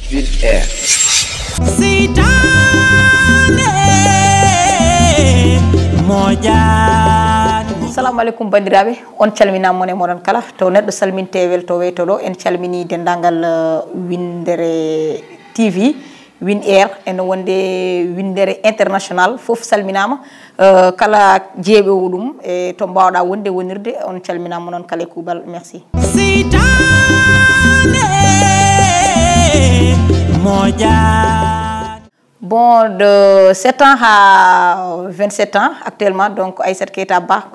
Ville Air. Assalamu alaikum bandiraɓe, on calminama mon e moɗon kala to neɗɗo salminte welto weytoɗo en calmini dendagal Windere TV Win Air ene wonde Windere International foof salminama kala jeeɓe ɗum e to mbawɗa wonde wonirde on calminama noon kala e kuuɓal. Merci. Bon, de 7 ans à 27 ans actuellement, donc Aïssata Keita Ba,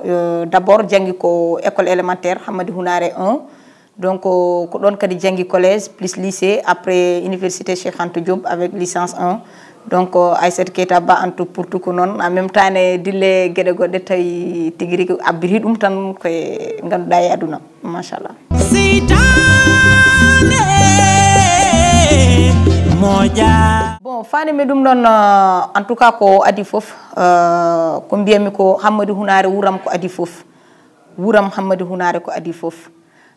d'abord jangi ko école élémentaire Hamadi Hounare 1, donc ko don kadi jangi collège plus lycée, après université Cheikh Anta Diop avec licence 1. Donc Aïssata Keita Ba antu pour tout non en même temps ne dille gede godde tay tigiri ko abiri dum tan ko ganduda e aduna machallah. Bon, fani me dum don en tout cas ko adi fof ko mbiyami ko Hamadi Hounare wuram ko adi fof. Wuram Hamadi Hounare ko adi fof.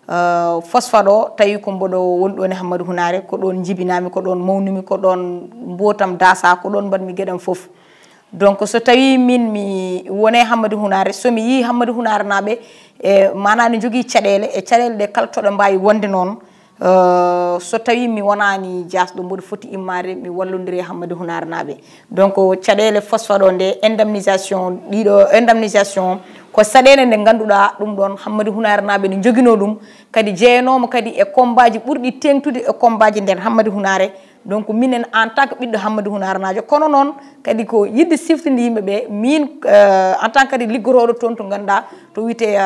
Fosfado tawi ko mbodo wondo ne Hamadi Hounare ko don jibinami ko don mawnumi ko don mbotam dasa ko don badmi gedam fof. Donc so tawi min mi wone Hamadi Hounare so mi yi Hamadi Hounare nabe e manani jogi cadele e cadele de kala to do mbawi wonde non so tawi mi wonani jasdo mbodo foti immare mi wallondiri Hamadi Hounare nabe. Donc cadele fosfado de indemnisation dido indemnisation ko sadene nde ganduda dum don Hamadi Hounare nabe ni jogino dum kadi jeenoma kadi e kombaji burdi tengtude e kombaji nder Hamadi Hounare. Donc minen en tant que biddo Hamadi Hounare najo kono non kadi ko yidde siftinde yimbe be min en tant que liggorodo ton to ganda to wite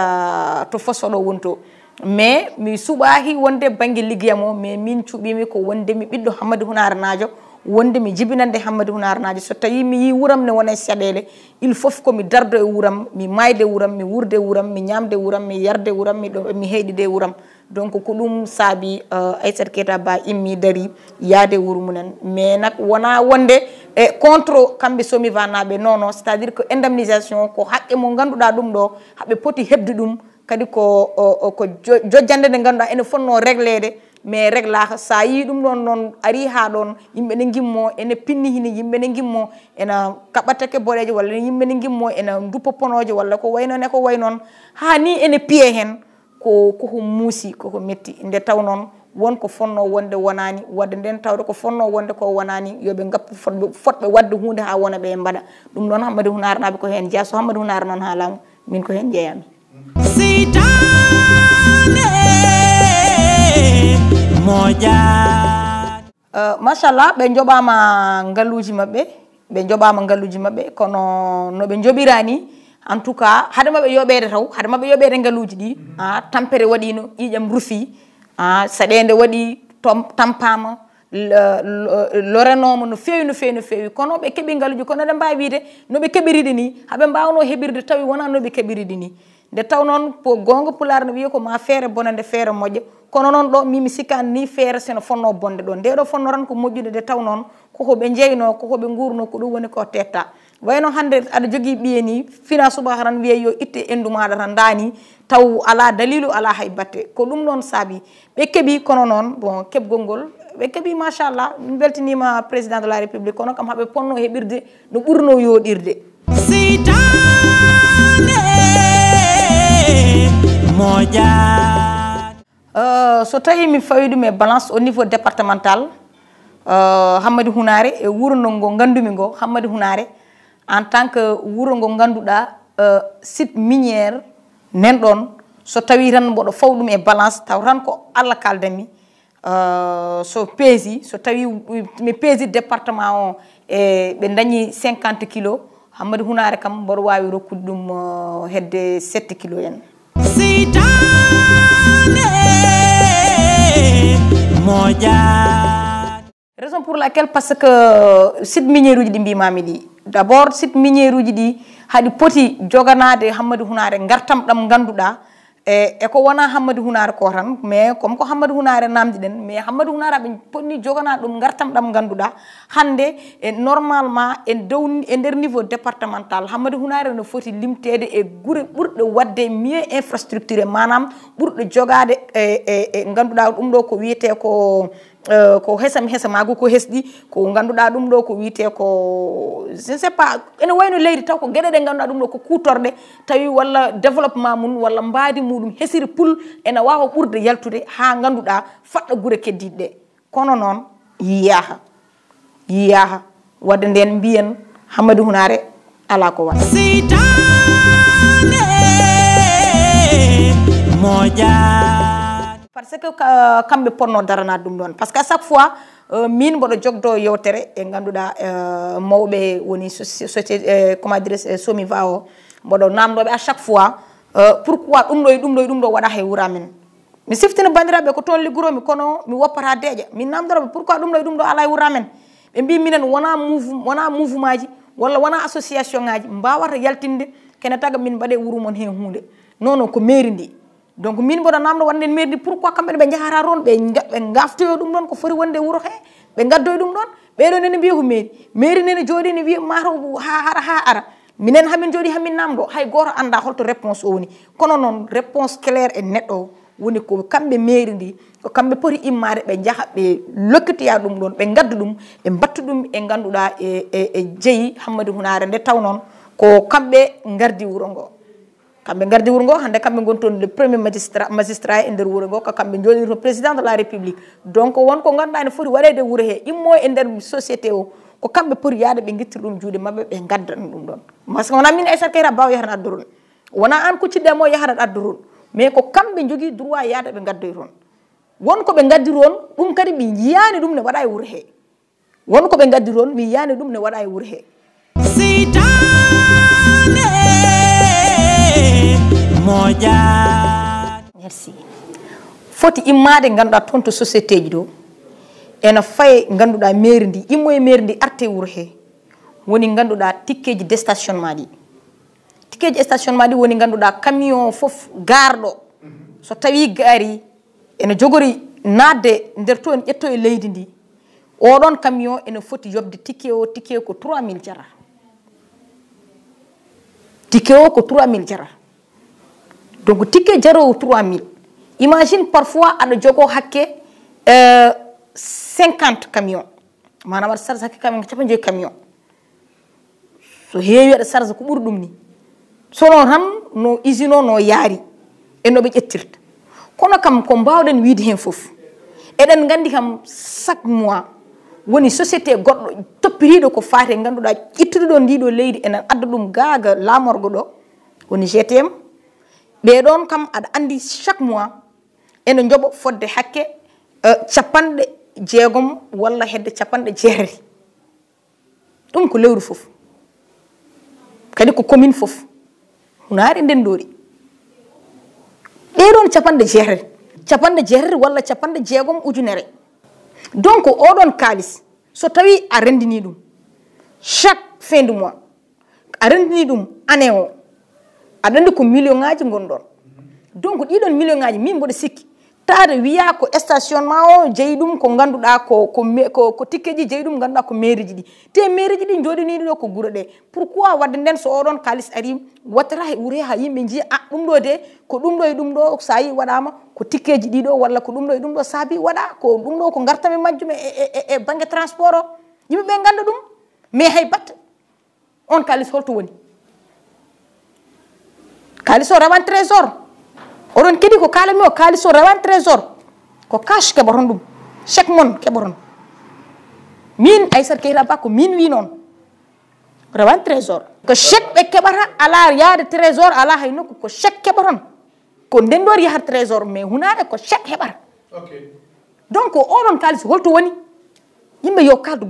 to fosfado wonto. Mais mi subahi wonde bangi liggiyamo mais min cubimi ko wonde mi biddo Hamadi Hounare najo wonde mi jibinande Hamadi Hounare najo so tawi mi yi wuram ne wona sadele il faut ko mi dardo e wuram mi mayde wuram mi wurde wuram mi nyamde wuram mi yarde wuram mi heydide wuram. Donc ko dum saabi Aïssata Keita Ba immi dari yaade wuru munen mais nak wona wonde e contre kambe somi vanabe non c'est à dire que indemnisation ko hakke mo ganduda dum do habe poti hebde dum kadi ko jojjande de ganduda ene fonno réglede mais régla sa yi dum don non ari ha don yimbe ne gimmo ene pinni hini yimbe ne gimmo ena kabatake boleje walla yimbe ne gimmo ena duppo ponoje walla ko wayno ne ko waynon ha ni ene piye hen ko muusi ko metti nde taw non won ko fonno wonde wonani wadde den tawde ko fonno wonde ko wonani yobe ngappu fotbe wadde hunde ha wona be mbada dum non Hamadi Hounare nabe ko hen jaso Hamadi Hounare non halam min ko hen jeyami. Machallah be jobama ngaluji mabbe kono no be jobirani en tout cas hade mabbe yobede taw hade mabbe yobede ngaluji di tampere wadino ijam rufi sadende wadi tampama lorenoma no fewi kono be kebi ngaluji kono de mbawi wiide no be kebiride ni habe mbawno hebirde tawi wona no be kebiride ni de taw non po gonga pular no wiye ko ma feere bonande feere modje kono non do mimi sikkan ni feere seno fonno bonde do de do fonno ran ko modjude de taw non ko be jeyno ko be ngurno ko dum woni ko tetta wayno hande ada jogi biye ni fina suba haran wiye yo itte enduma da tan dani taw ala dalilu ala haybate ko dum non sabi be kebi kono non bon kebgol be kebi machallah min beltinima président de la république kono kam habe ponno hebirde no burno yodirde. So tawi mi fawidi me balance au niveau départemental Hamadi Hounare e wuro ngo gandumi ngo Hamadi Hounare en tant que wuro ngo ganduda site minière nen don so tawi tan bodo fawdum e balance taw tan ko alla kaldami so pesi so tawi mi pesi département o e be dañi 50 kg Hamadi Hounare kam bodo wawi rokkude dum hedde 7 kg en. Raison pour laquelle parce que site minière uji di mbimami di d'abord site minière uji di hadi poti joganade Hamadi Hounare ngartam dam ganduda e ko wona Hamadi Hounare ko tan mais comme ko Hamadi Hounare namdi den mais Hamadi Hounare be ponni jogana dum ngartam dam ganduda hande e normalement en down e der niveau départemental Hamadi Hounare no foti limtede e gure burde wadde mieux infrastructure manam burde jogade e ganduda dum do ko wiete ko ko hesamagu ko hesdi ko ganduɗa ɗum ɗo ko wiite ko je ne sais pas ene wayno leydi taw ko gueɗe ɗe ganduɗa ɗum ɗo ko kutorde tawi walla développement mum walla mbaadi muɗum hesiri pul ene wawa ɓurde yaltude ha ganduɗa faɗɗa guure keddiɗe ɗe kono noon yiyaha wadde nden mbiyen Hammadou Hounare ala ko waɗa parce que kamɓe ponno daranade ɗum ɗon par ce que à chaque fois min mboɗo jogdo yewtere e ganduɗa mawɓe woni société comment dire Somiva o mboɗo namdoɓe à chaque fois pourquoi ɗum ɗo waɗa hay wuura men mi siftina bandiraɓe ko toon ligguromi kono mi woppata deeƴa min namdoroɓe pourquoi ɗum ɗo ala e wuura men ɓe mbi minen wona mouvement ji walla wona association ngaji mbawata yaltinde kene taga min mbaɗe wuuro mon hen hunde non ko mairie ndi donc min mboɗo namdo wonde mairie ndi pourquoi kamɓe ɓe jahata toon ɓe gaftoyo ɗum ɗon ko foti wonde wuuro he ɓe gaddoy ɗum ɗon ɓeɗo nene mbiya ko mairie nene jooɗi ne wiya mataw ha ara minen hamin jooɗi hamin namdo hay goto anda holto réponse o woni kono noon réponse claire e neɗɗo o woni ko kamɓe mairie ndi ko kamɓe poti immade ɓe jaaha ɓe lokkitoya ɗum ɗon ɓe gadda ɗum ɓe mbatta ɗum e ganduɗa e jeeyi Hammadou Hounare nde taw noon ko kamɓe gardi wuuro ngo kamɓe gardi wuuro ngo hande kamɓe goni toon le premier magistrat e nder wuuro ngo ko kamɓe jooɗirto président de la république donc wonko ganduɗa ne foti waɗede wuuro he immo e nder société o ko kamɓe poti yaade ɓe guittir ɗum juuɗe mabɓe ɓe gadda ɗum ɗon par ce que wona min Aissata Keita Ba yahata addoron wona an kucciɗe mo yahata addoron mais ko kamɓe jogui droit yaade ɓe gaddoy toon wonko ɓe gaddi toon ɗum kadi mi yiyani ɗum ne waɗa e wuuro he wonko ɓe gaddi toon mi yiyani ɗum ne waɗa e wuuro he merci foti immade ganduɗa toon to société ji ɗo ene faye ganduɗa mairie ndi immo e mairie ndi arte wuuro he woni ganduɗa tikkeji d' stationnement ɗi tikkeji stationnement ɗi woni ganduɗa camion foof garɗo so tawi gaari ene jogori nadde nder to en ƴetto e leydi ndi oɗon camion ene foti yobde tikke o ko 3000 jara tikke o ko 3000 jara donc tikke jarowo 3000 imagine parfois aɗa jogo hakke 50 camion manam aɗa charge hakke camion 50 camion so heewi aɗa charge ko ɓuuri ɗum ni sono tan no usine o no yaari e noɓe ƴettirta kono kam ko mbawɗen wiide hen foof eɗen gandi kam chaque mois woni société goɗɗo toppiriɗo ko fate ganduɗa ƴettude ɗo ndiɗo leydi enen adda ɗum gaaga lamorgo ɗo woni GTM ɓeɗon kam aɗa andi chaque mois ene jooɓo fodde hakke 60 walla hedde 90 ɗum ko lewru foof kadi ko commune foof Hounare ndendori ɗeɗon 90 walla 60 ujunere donc oɗon kalis so tawi a rendini ɗum chaque fin du mois a rendini ɗum année o aɗa andi ko million ngaji gonɗon donc ɗiɗon million ngaji min mboɗo sikki taade wiya ko stationnement o jeeyi ɗum ko ganduɗa ko tikkeji jeeyi ɗum ganduɗa ko mairie ji ɗi te mairie ji ɗi joɗiniɗi ɗo ko guuro ɗe pourquoi wadde nden so oɗon kalis ari wattata he wuure ha yimɓe jiiya ɗum ɗo de ko ɗum ɗo e ɗum ɗo sa yi waɗama ko tikkeji ɗiɗo walla ko ɗum ɗo e ɗum ɗo saabi waɗa ko ɗum ɗo ko gartami majjum e banggue transport o yimɓeɓe ganda ɗum mais hay batta on kalis holto woni kalis o rawan trésor oɗon keeɗi ko kalami o kalis o rawan trésor ko cash keɓoton ɗum chèque mon keɓoton min Aissata Keita Ba ko min wi noon rawan trésor ko chèque ɓe keɓata ala yaade trésor ala hay nokku ko chèque keɓoton ko ndendor yahata trésor mais Hounare ko chèque heɓata donc oɗon kalis holto woni yimɓe yo kaldu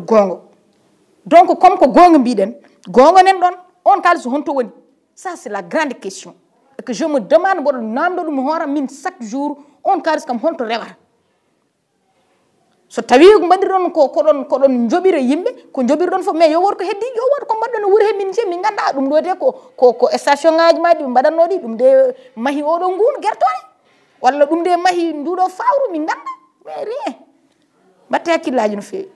gonga donc comme ko gonga mbiɗen gonga nen ɗon on kalis honto woni ça c'est la grande question et que je me demande mboɗo namdo ɗum hooram min chaque jour on kalis kam honto rewata so tawi mbaɗiɗon koɗon joɓira yimɓe ko joɓirɗon fof mais yo wot ko heddi yo wot ko mbaɗɗon e wuuro he min jeeyi min ganda ɗum ɗo de ko station ngaji maji ɓe mbaɗannoɗi ɗum de maahi oɗo ngun guertoɗe walla ɗum de maahi nduɗo fawru min ganda mais rien mbatte hakkillaji no fewi